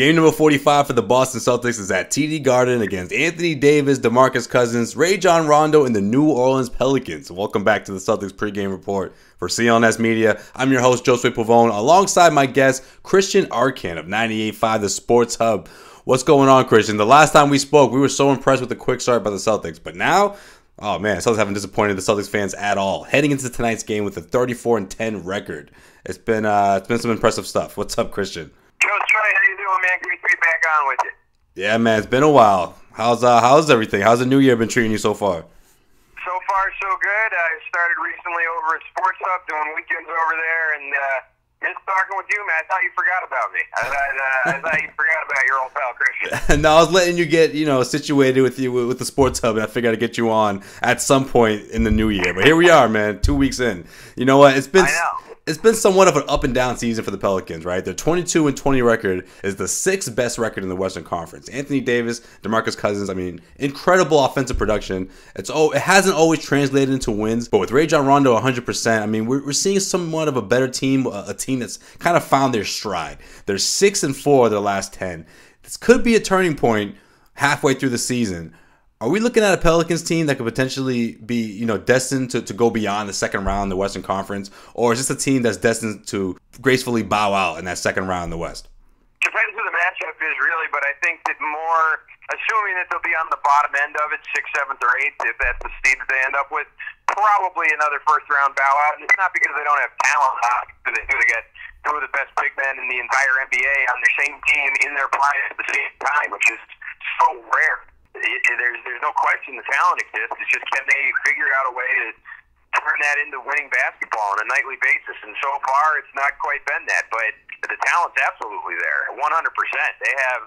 Game number 45 for the Boston Celtics is at TD Garden against Anthony Davis, DeMarcus Cousins, Rajon Rondo, and the New Orleans Pelicans. Welcome back to the Celtics pregame report for CLNS Media. I'm your host, Josue Pavone, alongside my guest, Christian Arcand of 98.5 The Sports Hub. What's going on, Christian? The last time we spoke, we were so impressed with the quick start by the Celtics, but now, oh man, Celtics haven't disappointed the Celtics fans at all. Heading into tonight's game with a 34-10 record. It's been some impressive stuff. What's up, Christian? Joe, how you doing, man? Great to be back on with you. Yeah, man, it's been a while. How's everything? How's the new year been treating you so far? So far, so good. I started recently over at Sports Hub doing weekends over there, and just talking with you, man. I thought you forgot about me. I thought you forgot about your old pal, Christian. No, I was letting you get, situated with the Sports Hub, and I figured I'd get you on at some point in the new year. But here we are, man, 2 weeks in. You know what? It's been somewhat of an up and down season for the Pelicans, right? Their 22-20 record is the sixth best record in the Western Conference. Anthony Davis, DeMarcus Cousins, incredible offensive production. It hasn't always translated into wins, but with Rajon Rondo 100%, we're seeing somewhat of a better team, a team that's kind of found their stride. They're 6-4 of their last 10. This could be a turning point halfway through the season. Are we looking at a Pelicans team that could potentially be, destined to go beyond the second round in the Western Conference? Or is this a team that's destined to gracefully bow out in that second round in the West? Depends who the matchup is, really, but I think that more, assuming that they'll be on the bottom end of it, 6th, 7th, or 8th, if that's the seed that they end up with, probably another first-round bow out. And it's not because they don't have talent. They get two of the best big men in the entire NBA on their same team in their prime at the same time, which is so rare. There's no question the talent exists. It's just, can they figure out a way to turn that into winning basketball on a nightly basis? And so far, it's not quite been that. But the talent's absolutely there, 100%. They have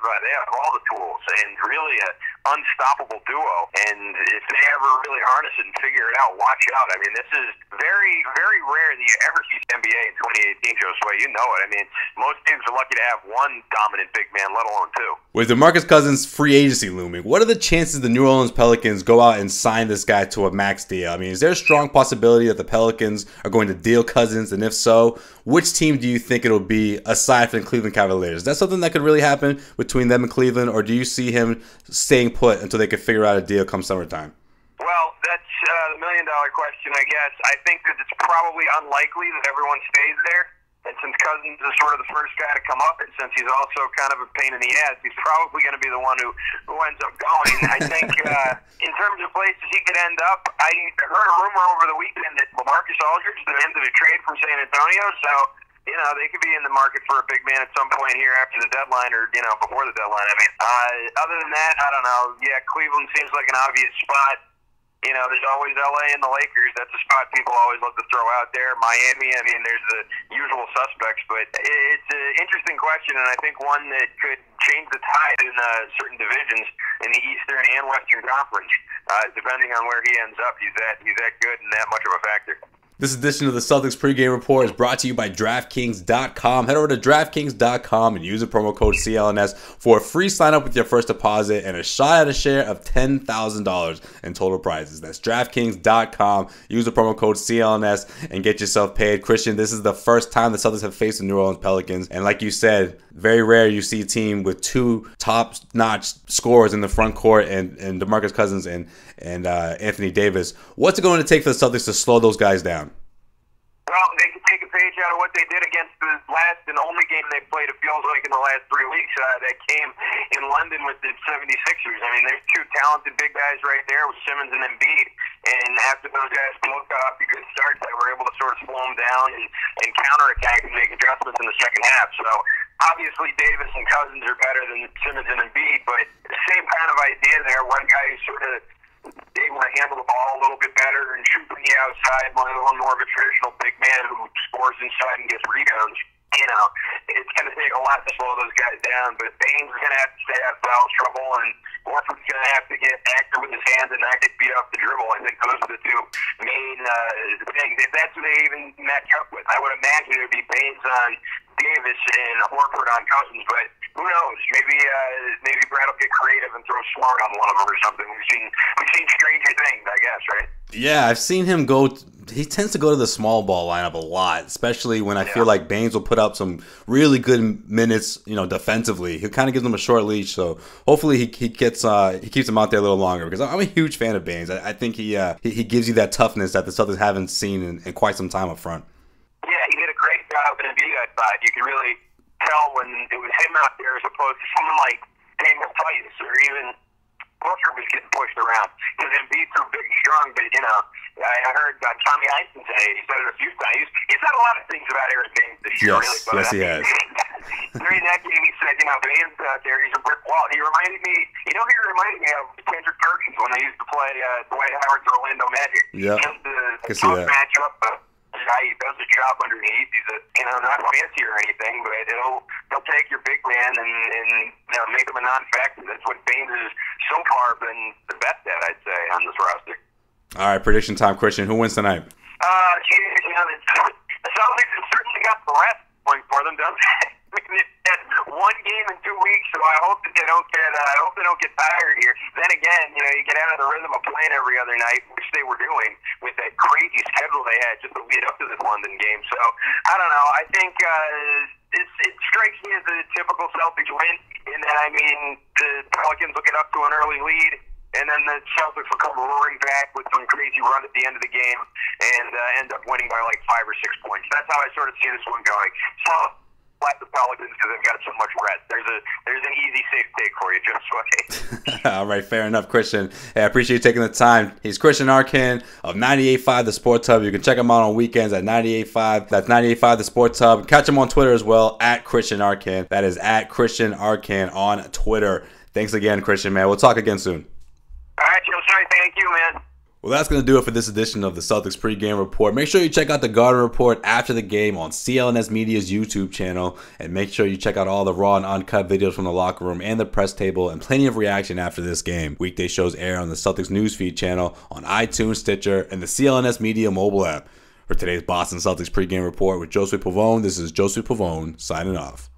all the tools and really an unstoppable duo. And if they ever really harness it and figure it out, watch out. This is very, very rare that you ever see NBA in 2018, Josue. You know it. Most teams are lucky to have one dominant big man, let alone two. With DeMarcus Cousins' free agency looming, what are the chances the New Orleans Pelicans go out and sign this guy to a max deal? Is there a strong possibility that the Pelicans are going to deal Cousins? And if so, which team do you think it'll be aside from the Cleveland Cavaliers? Is that something that could really happen between them and Cleveland, or do you see him staying put until they can figure out a deal come summertime? Well, that's the million-dollar question, I guess. I think that it's probably unlikely that everyone stays there. And since Cousins is sort of the first guy to come up, and since he's also kind of a pain in the ass, he's probably going to be the one who ends up going. I think in terms of places he could end up, I heard a rumor over the weekend that LaMarcus Aldridge demanded a trade from San Antonio, so they could be in the market for a big man at some point here after the deadline or, before the deadline. Other than that, I don't know. Yeah, Cleveland seems like an obvious spot. There's always LA and the Lakers. That's a spot people always love to throw out there. Miami, there's the usual suspects. But it's an interesting question, and I think one that could change the tide in certain divisions in the Eastern and Western Conference, depending on where he ends up. He's that good and that much of a factor. This edition of the Celtics pregame report is brought to you by DraftKings.com. Head over to DraftKings.com and use the promo code CLNS for a free sign-up with your first deposit and a shot at a share of $10,000 in total prizes. That's DraftKings.com. Use the promo code CLNS and get yourself paid. Christian, this is the first time the Celtics have faced the New Orleans Pelicans. And like you said, very rare you see a team with two top-notch scorers in the front court and DeMarcus Cousins and Anthony Davis. What's it going to take for the Celtics to slow those guys down? Well, they can take a page out of what they did against the last and only game they played, it feels like, in the last 3 weeks. That came in London with the 76ers. There's two talented big guys right there with Simmons and Embiid. And after those guys broke off the good starts, they were able to sort of slow them down and counterattack and make adjustments in the second half. So obviously Davis and Cousins are better than Simmons and Embiid, but the same kind of idea there. One guy who's sort of able to handle the ball a little bit better and shoot from the outside, one more of a traditional big man who scores inside and gets rebounds. It's going to take a lot to slow those guys down, but Baines is going to have to stay out of foul trouble, and Horford's going to have to get active with his hands and not get beat off the dribble. I think those are the two main things. If that's what they even match up with, I would imagine it would be Baines on Davis and Horford on Cousins, but who knows? Maybe Brad will get creative and throw Smart on one of them or something. We've seen stranger things, I guess, right? Yeah, I've seen him go he tends to go to the small ball lineup a lot, especially when I feel like Baines will put up some really good minutes, defensively. He kind of gives them a short leash, so hopefully he keeps him out there a little longer, because I'm a huge fan of Baines. I think he gives you that toughness that the Celtics haven't seen in quite some time up front. Yeah, he did a great job in the that side. You can really tell when it was him out there as opposed to someone like Daniel Tice or even Booker was getting pushed around, because Embiid threw big and strong, but I heard Tommy Eisen say, he said it a few times, he's said a lot of things about Aaron Baines this year. Yes, really, yes he has. During that game, he said, Baines out there, he's a brick wall. He reminded me, he reminded me of Kendrick Perkins when they used to play Dwight Howard's Orlando Magic. Yeah, I can see that. Matchup, he does a job underneath. He's not fancy or anything, but he'll take your big man and make him a non-factor. That's what Baines has so far been the best at, I'd say, on this roster. All right, prediction time, Christian. Who wins tonight? The Celtics have certainly got the rest going for them, doesn't it? They've had one game in 2 weeks, so I hope that they don't get tired here. Then again, you get out of the rhythm of playing every other night, which they were doing with that crazy schedule they had just to lead up to this London game. So I don't know. I think it strikes me as a typical Celtics win, in that the Pelicans will get up to an early lead, and then the Celtics will come roaring back with some crazy run at the end of the game and end up winning by like 5 or 6 points. That's how I sort of see this one going. So like the Pelicans, because they've got so much rest. There's an easy, safe take for you, Jim Sway. All right, fair enough, Christian. Hey, I appreciate you taking the time. He's Christian Arcand of 98.5 The Sports Hub. You can check him out on weekends at 98.5. That's 98.5 The Sports Hub. Catch him on Twitter as well, at Christian Arcand. That is at Christian Arcand on Twitter. Thanks again, Christian, man. We'll talk again soon. All right, Jim Sway. Thank you, man. Well, that's going to do it for this edition of the Celtics pregame report. Make sure you check out the Garden Report after the game on CLNS Media's YouTube channel. And make sure you check out all the raw and uncut videos from the locker room and the press table, and plenty of reaction after this game. Weekday shows air on the Celtics Newsfeed channel, on iTunes, Stitcher, and the CLNS Media mobile app. For today's Boston Celtics pregame report with Josue Pavone, this is Josue Pavone signing off.